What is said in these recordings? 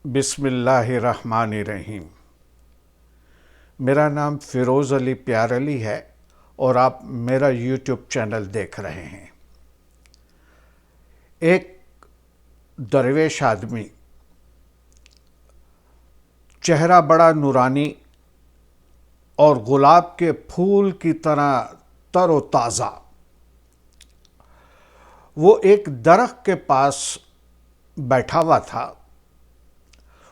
بسم اللہ الرحمن الرحیم۔ میرا نام فیروز علی پیار علی ہے اور آپ میرا یوٹیوب چینل دیکھ رہے ہیں۔ ایک درویش آدمی، چہرہ بڑا نورانی اور گلاب کے پھول کی طرح تر و تازہ، وہ ایک درخت کے پاس بیٹھا ہوا تھا۔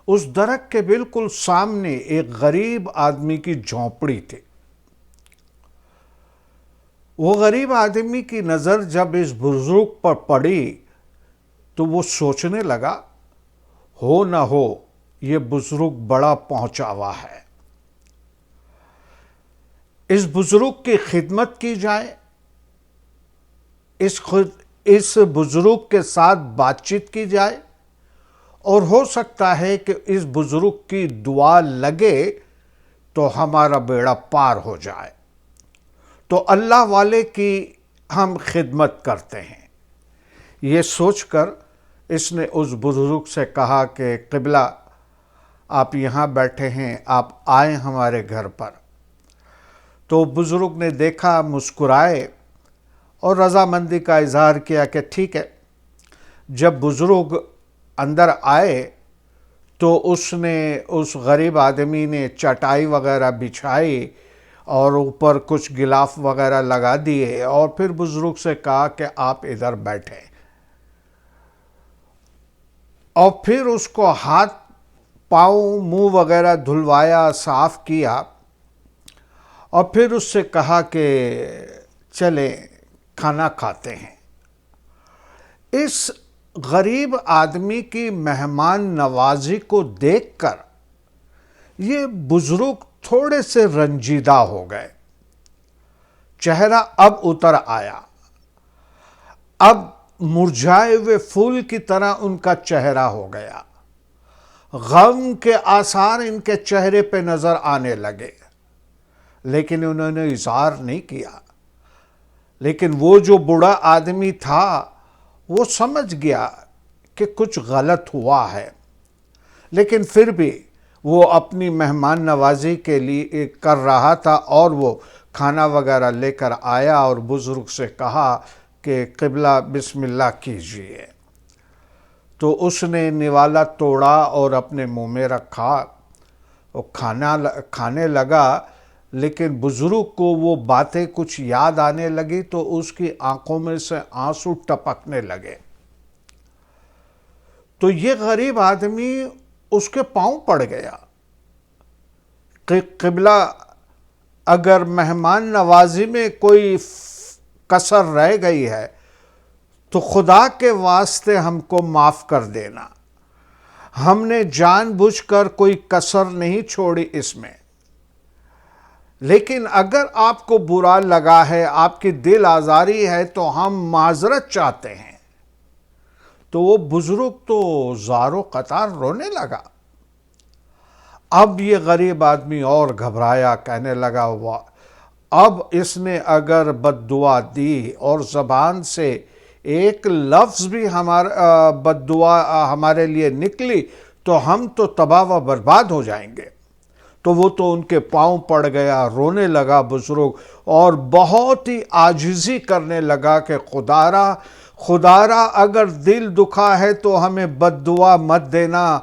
اس درخت کے بالکل سامنے ایک غریب آدمی کی جھونپڑی تھی۔ وہ غریب آدمی کی نظر جب اس بزرگ پر پڑی تو وہ سوچنے لگا، ہو نہ ہو یہ بزرگ بڑا پہنچا ہوا ہے، اس بزرگ کی خدمت کی جائے، اس بزرگ کے ساتھ بات چیت کی جائے، اور ہو سکتا ہے کہ اس بزرگ کی دعا لگے تو ہمارا بیڑا پار ہو جائے۔ تو اللہ والے کی ہم خدمت کرتے ہیں۔ یہ سوچ کر اس نے اس بزرگ سے کہا کہ قبلہ، آپ یہاں بیٹھے ہیں، آپ آئیں ہمارے گھر پر۔ تو بزرگ نے دیکھا، مسکرائے اور رضامندی کا اظہار کیا کہ ٹھیک ہے۔ جب بزرگ اندر آئے تو اس غریب آدمی نے چٹائی وغیرہ بچھائی اور اوپر کچھ غلاف وغیرہ لگا دیے اور پھر بزرگ سے کہا کہ آپ ادھر بیٹھیں، اور پھر اس کو ہاتھ پاؤں منہ وغیرہ دھلوایا، صاف کیا، اور پھر اس سے کہا کہ چلیں کھانا کھاتے ہیں۔ اس غریب آدمی کی مہمان نوازی کو دیکھ کر یہ بزرگ تھوڑے سے رنجیدہ ہو گئے۔ چہرہ اب اتر آیا، اب مرجھائے ہوئے پھول کی طرح ان کا چہرہ ہو گیا۔ غم کے آثار ان کے چہرے پہ نظر آنے لگے، لیکن انہوں نے اظہار نہیں کیا۔ لیکن وہ جو بوڑھا آدمی تھا وہ سمجھ گیا کہ کچھ غلط ہوا ہے، لیکن پھر بھی وہ اپنی مہمان نوازی کے لیے کر رہا تھا، اور وہ کھانا وغیرہ لے کر آیا اور بزرگ سے کہا کہ قبلہ بسم اللہ کیجئے۔ تو اس نے نوالا توڑا اور اپنے منہ میں رکھا، وہ کھانے لگا، لیکن بزرگ کو وہ باتیں کچھ یاد آنے لگی تو اس کی آنکھوں میں سے آنسو ٹپکنے لگے۔ تو یہ غریب آدمی اس کے پاؤں پڑ گیا کہ قبلہ، اگر مہمان نوازی میں کوئی کسر رہ گئی ہے تو خدا کے واسطے ہم کو معاف کر دینا، ہم نے جان بوجھ کر کوئی کسر نہیں چھوڑی اس میں، لیکن اگر آپ کو برا لگا ہے، آپ کی دل آزاری ہے تو ہم معذرت چاہتے ہیں۔ تو وہ بزرگ تو زار و قطار رونے لگا۔ اب یہ غریب آدمی اور گھبرایا، کہنے لگا، اب اس نے اگر بد دعا دی اور زبان سے ایک لفظ بھی بد دعا ہمارے لیے نکلی تو ہم تو تباہ و برباد ہو جائیں گے۔ تو وہ تو ان کے پاؤں پڑ گیا، رونے لگا بزرگ، اور بہت ہی عاجزی کرنے لگا کہ خدارا اگر دل دکھا ہے تو ہمیں بد دعا مت دینا،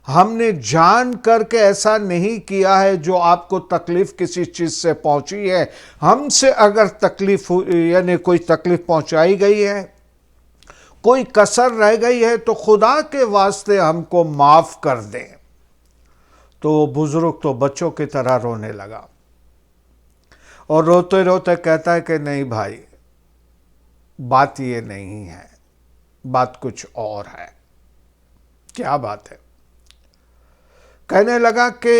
ہم نے جان کر کے ایسا نہیں کیا ہے جو آپ کو تکلیف کسی چیز سے پہنچی ہے، ہم سے اگر تکلیف یعنی کوئی تکلیف پہنچائی گئی ہے، کوئی کسر رہ گئی ہے تو خدا کے واسطے ہم کو معاف کر دیں۔ تو بزرگ تو بچوں کی طرح رونے لگا اور روتے روتے کہتا ہے کہ نہیں بھائی، بات یہ نہیں ہے، بات کچھ اور ہے۔ کیا بات ہے؟ کہنے لگا کہ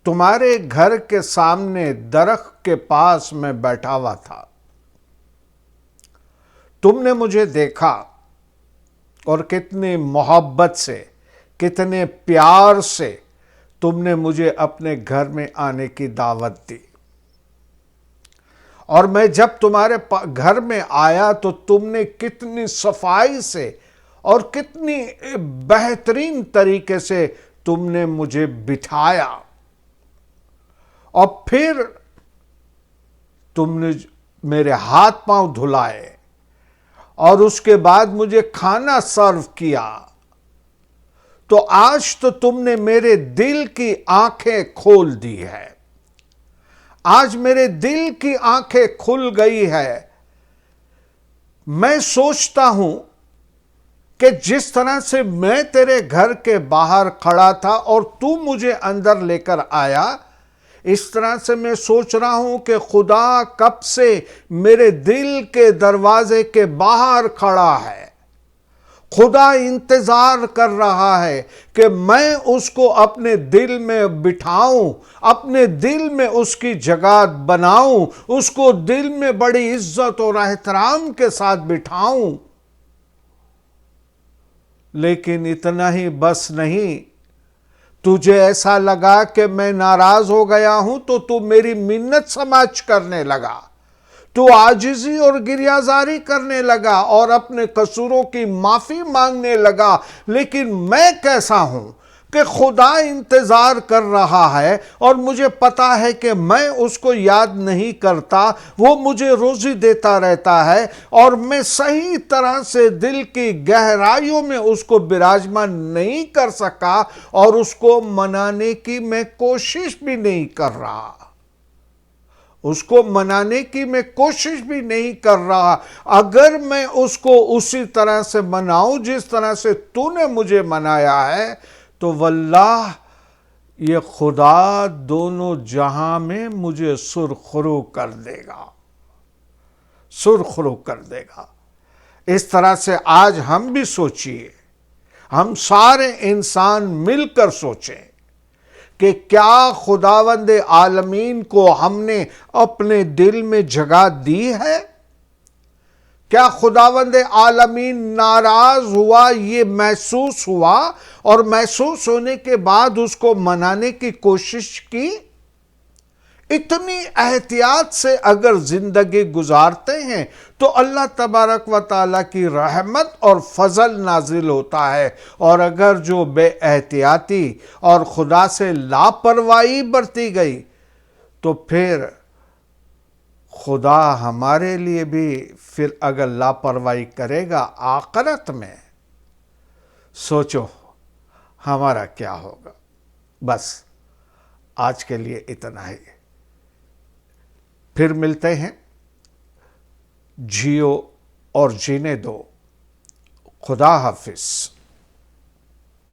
تمہارے گھر کے سامنے درخت کے پاس میں بیٹھا ہوا تھا، تم نے مجھے دیکھا اور کتنی محبت سے، کتنے پیار سے تم نے مجھے اپنے گھر میں آنے کی دعوت دی، اور میں جب تمہارے گھر میں آیا تو تم نے کتنی صفائی سے اور کتنی بہترین طریقے سے تم نے مجھے بٹھایا، اور پھر تم نے میرے ہاتھ پاؤں دھلائے، اور اس کے بعد مجھے کھانا سرو کیا۔ تو آج تو تم نے میرے دل کی آنکھیں کھول دی ہے، آج میرے دل کی آنکھیں کھل گئی ہے۔ میں سوچتا ہوں کہ جس طرح سے میں تیرے گھر کے باہر کھڑا تھا اور تو مجھے اندر لے کر آیا، اس طرح سے میں سوچ رہا ہوں کہ خدا کب سے میرے دل کے دروازے کے باہر کھڑا ہے۔ خدا انتظار کر رہا ہے کہ میں اس کو اپنے دل میں بٹھاؤں، اپنے دل میں اس کی جگہ بناؤں، اس کو دل میں بڑی عزت اور احترام کے ساتھ بٹھاؤں۔ لیکن اتنا ہی بس نہیں، تجھے ایسا لگا کہ میں ناراض ہو گیا ہوں تو میری منت سماج کرنے لگا، تو عاجزی اور گریہزاری کرنے لگا اور اپنے قصوروں کی معافی مانگنے لگا۔ لیکن میں کیسا ہوں کہ خدا انتظار کر رہا ہے، اور مجھے پتا ہے کہ میں اس کو یاد نہیں کرتا، وہ مجھے روزی دیتا رہتا ہے، اور میں صحیح طرح سے دل کی گہرائیوں میں اس کو براجمان نہیں کر سکا، اور اس کو منانے کی میں کوشش بھی نہیں کر رہا، اس کو منانے کی میں کوشش بھی نہیں کر رہا۔ اگر میں اس کو اسی طرح سے مناؤں جس طرح سے تو نے مجھے منایا ہے، تو واللہ یہ خدا دونوں جہاں میں مجھے سرخرو کر دے گا، سرخرو کر دے گا۔ اس طرح سے آج ہم بھی سوچئے، ہم سارے انسان مل کر سوچیں کہ کیا خداوند عالمین کو ہم نے اپنے دل میں جگہ دی ہے؟ کیا خداوند عالمین ناراض ہوا؟ یہ محسوس ہوا، اور محسوس ہونے کے بعد اس کو منانے کی کوشش کی؟ اتنی احتیاط سے اگر زندگی گزارتے ہیں تو اللہ تبارک و تعالیٰ کی رحمت اور فضل نازل ہوتا ہے، اور اگر جو بے احتیاطی اور خدا سے لاپرواہی برتی گئی تو پھر خدا ہمارے لیے بھی پھر اگر لاپرواہی کرے گا آخرت میں، سوچو ہمارا کیا ہوگا۔ بس آج کے لیے اتنا ہی، پھر ملتے ہیں۔ جیو اور جینے دو۔ خدا حافظ۔